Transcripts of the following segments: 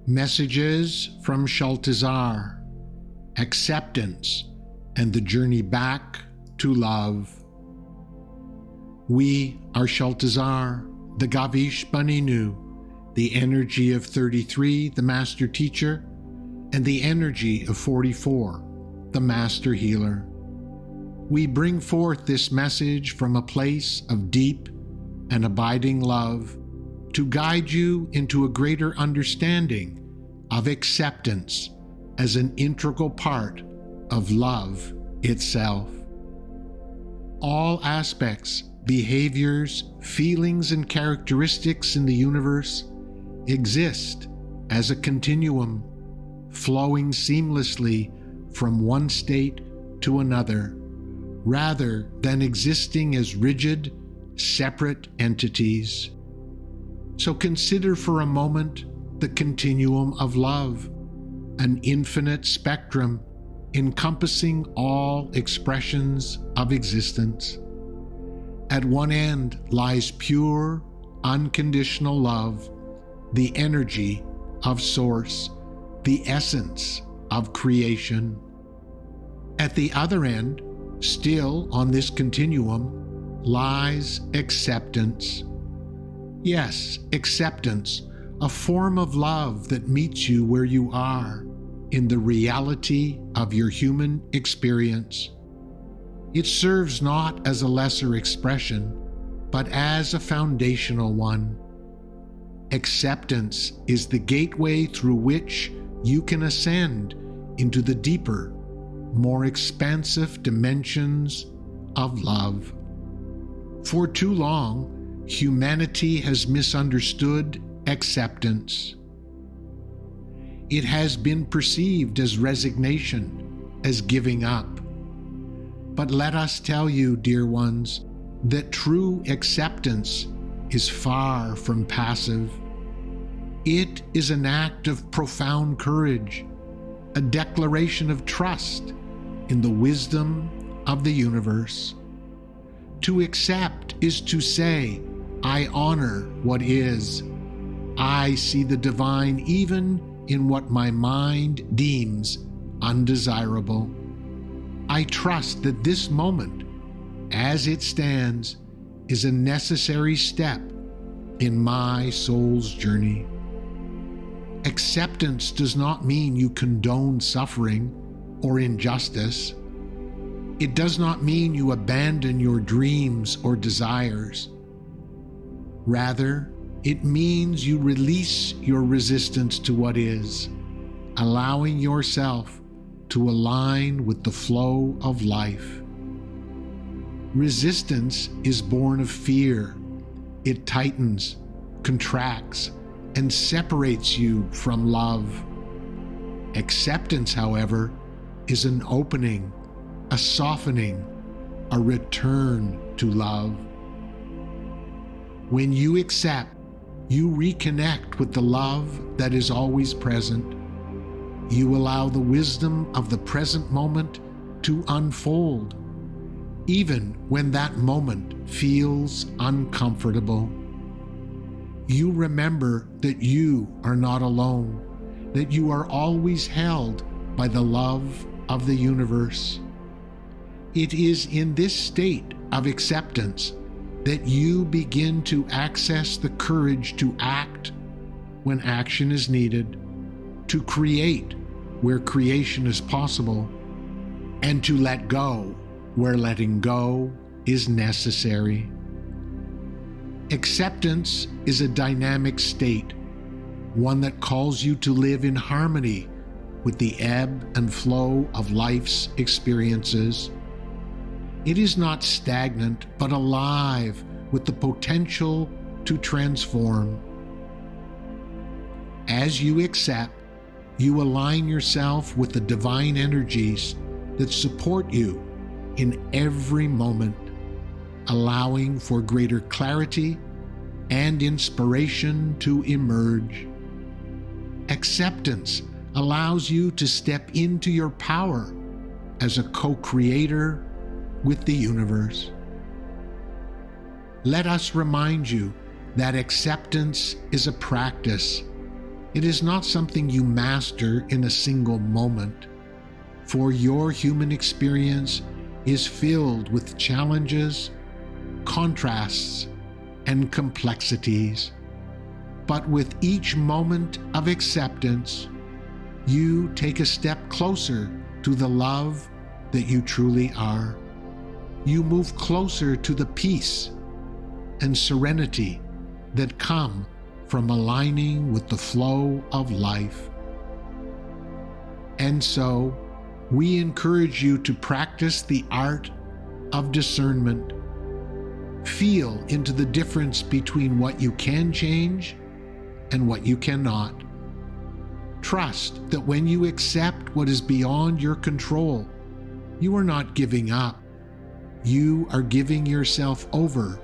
Messages from Shaltazar, Acceptance, and the Journey Back to Love. We are Shaltazar, the Gavish Banenu, the energy of 33, the Master Teacher, and the energy of 44, the Master Healer. We bring forth this message from a place of deep and abiding love to guide you into a greater understanding of acceptance as an integral part of love itself. All aspects, behaviors, feelings, and characteristics in the universe exist as a continuum, flowing seamlessly from one state to another, rather than existing as rigid, separate entities. So consider for a moment the continuum of love, an infinite spectrum encompassing all expressions of existence. At one end lies pure, unconditional love, the energy of Source, the essence of creation. At the other end, still on this continuum, lies acceptance. Yes, acceptance, a form of love that meets you where you are in the reality of your human experience. It serves not as a lesser expression, but as a foundational one. Acceptance is the gateway through which you can ascend into the deeper, more expansive dimensions of love. For too long, humanity has misunderstood acceptance. It has been perceived as resignation, as giving up. But let us tell you, dear ones, that true acceptance is far from passive. It is an act of profound courage, a declaration of trust in the wisdom of the universe. To accept is to say, I honor what is. I see the divine even in what my mind deems undesirable. I trust that this moment, as it stands, is a necessary step in my soul's journey. Acceptance does not mean you condone suffering or injustice. It does not mean you abandon your dreams or desires. Rather, it means you release your resistance to what is, allowing yourself to align with the flow of life. Resistance is born of fear. It tightens, contracts, and separates you from love. Acceptance, however, is an opening, a softening, a return to love. When you accept, you reconnect with the love that is always present. You allow the wisdom of the present moment to unfold, even when that moment feels uncomfortable. You remember that you are not alone, that you are always held by the love of the universe. It is in this state of acceptance that you begin to access the courage to act when action is needed, to create where creation is possible, and to let go where letting go is necessary. Acceptance is a dynamic state, one that calls you to live in harmony with the ebb and flow of life's experiences. It is not stagnant, but alive with the potential to transform. As you accept, you align yourself with the divine energies that support you in every moment, allowing for greater clarity and inspiration to emerge. Acceptance allows you to step into your power as a co-creator with the universe. Let us remind you that acceptance is a practice, It is not something you master in a single moment, for your human experience is filled with challenges, contrasts, and complexities. But with each moment of acceptance, you take a step closer to the love that you truly are. You move closer to the peace and serenity that come from aligning with the flow of life. And so, we encourage you to practice the art of discernment. Feel into the difference between what you can change and what you cannot. Trust that when you accept what is beyond your control, you are not giving up. You are giving yourself over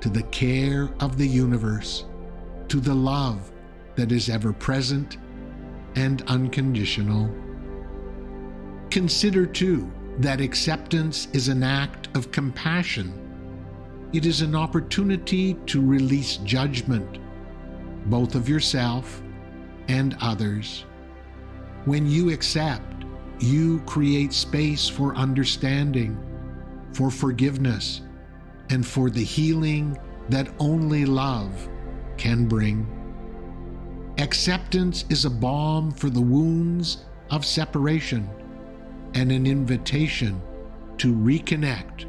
to the care of the universe, to the love that is ever present and unconditional. Consider, too, that acceptance is an act of compassion. It is an opportunity to release judgment, both of yourself and others. When you accept, you create space for understanding, for forgiveness, and for the healing that only love can bring. Acceptance is a balm for the wounds of separation and an invitation to reconnect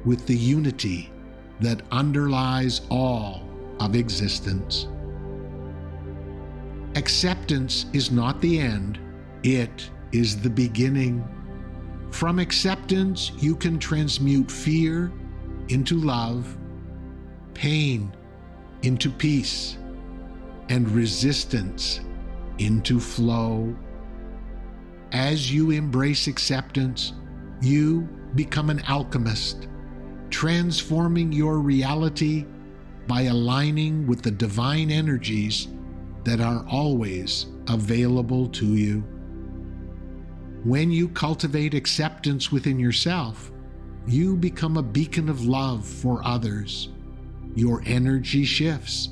with the unity that underlies all of existence. Acceptance is not the end, it is the beginning. From acceptance, you can transmute fear into love, pain into peace, and resistance into flow. As you embrace acceptance, you become an alchemist, transforming your reality by aligning with the divine energies that are always available to you. When you cultivate acceptance within yourself, you become a beacon of love for others. Your energy shifts,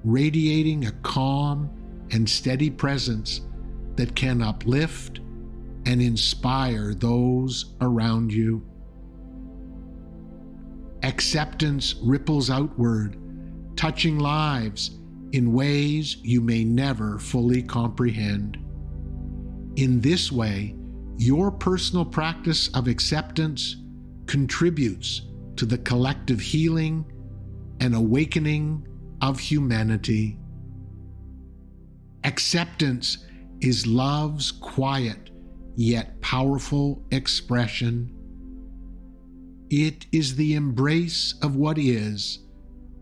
radiating a calm and steady presence that can uplift and inspire those around you. Acceptance ripples outward, touching lives in ways you may never fully comprehend. In this way, your personal practice of acceptance contributes to the collective healing and awakening of humanity. Acceptance is love's quiet yet powerful expression. It is the embrace of what is,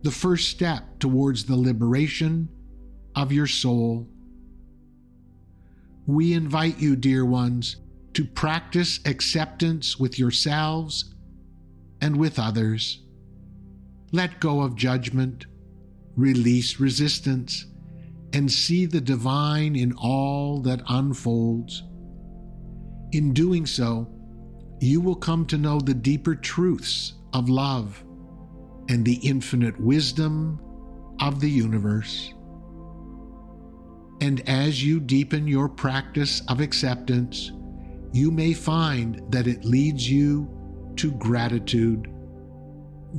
the first step towards the liberation of your soul. We invite you, dear ones, to practice acceptance with yourselves and with others. Let go of judgment, release resistance, and see the divine in all that unfolds. In doing so, you will come to know the deeper truths of love and the infinite wisdom of the universe. And as you deepen your practice of acceptance, you may find that it leads you to gratitude.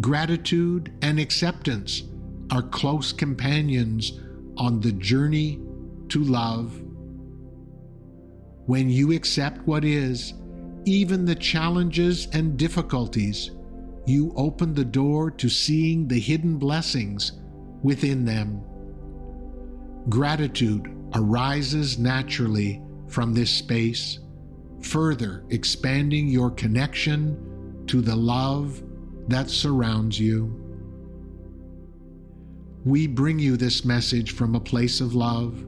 Gratitude and acceptance are close companions on the journey to love. When you accept what is, even the challenges and difficulties, you open the door to seeing the hidden blessings within them. Gratitude arises naturally from this space, further expanding your connection to the love that surrounds you. We bring you this message from a place of love.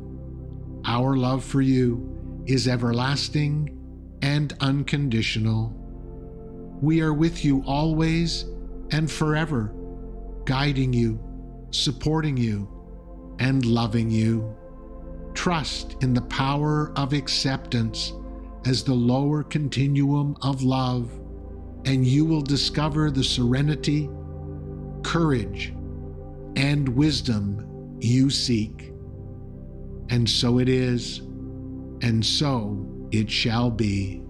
Our love for you is everlasting and unconditional. We are with you always and forever, guiding you, supporting you, and loving you. Trust in the power of acceptance as the lower continuum of love, and you will discover the serenity, courage, and wisdom you seek. and so it is, and so it shall be.